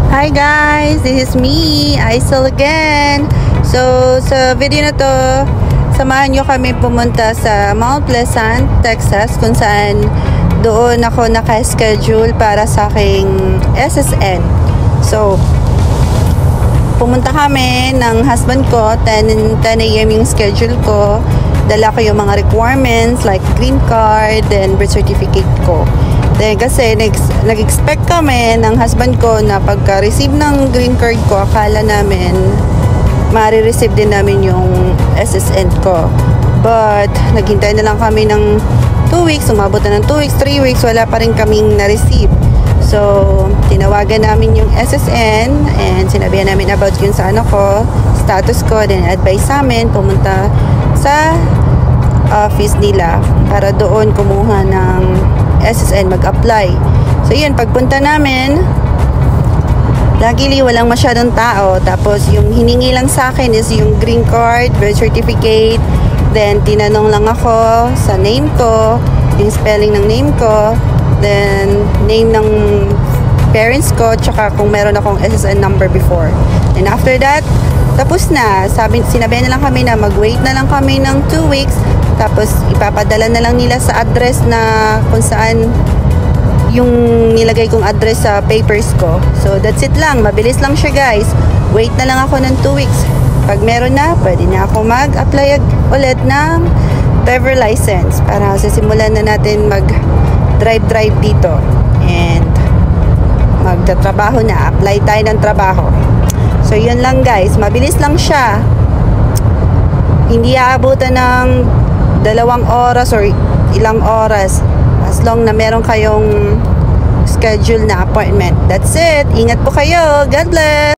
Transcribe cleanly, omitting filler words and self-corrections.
Hi guys, this is me, Aisel again. So, sa video na to, samahan nyo kami pumunta sa Mount Pleasant, Texas, kung saan doon ako naka-schedule para sa aking SSN. So, pumunta kami ng husband ko, 10 a.m. yung schedule ko. Dala ko yung mga requirements like green card and birth certificate ko. Then, kasi nag-expect kami ng husband ko na pagka-receive ng green card ko, akala namin ma-receive din namin yung SSN ko. But, naghintay na lang kami ng 2 weeks, umabot na ng 2 weeks, 3 weeks, wala pa rin kaming na-receive. So, tinawagan namin yung SSN and sinabihan namin about yung sa status ko, then advice sa amin, pumunta sa office nila para doon kumuha ng SSN, mag-apply. So yun, pagpunta namin, luckily walang masyadong tao. Tapos yung hiningi lang sa akin is yung green card, birth certificate. Then tinanong lang ako sa name ko, yung spelling ng name ko, then name ng parents ko, tsaka kung meron akong SSN number before. And after that, tapos na. Sinabihan na lang kami na mag-wait na lang kami ng 2 weeks. Tapos ipapadala na lang nila sa address na kung saan yung nilagay kong address sa papers ko. So that's it lang. Mabilis lang siya guys. Wait na lang ako ng 2 weeks. Pag meron na, pwede na ako mag-apply ulit ng driver license para sisimulan na natin mag-drive dito. And magtatrabaho na. Apply tayo ng trabaho. So yun lang guys. Mabilis lang siya. Hindi aabutan ng 2 oras or ilang oras as long na meron kayong schedule na appointment. That's it. Ingat po kayo. God bless.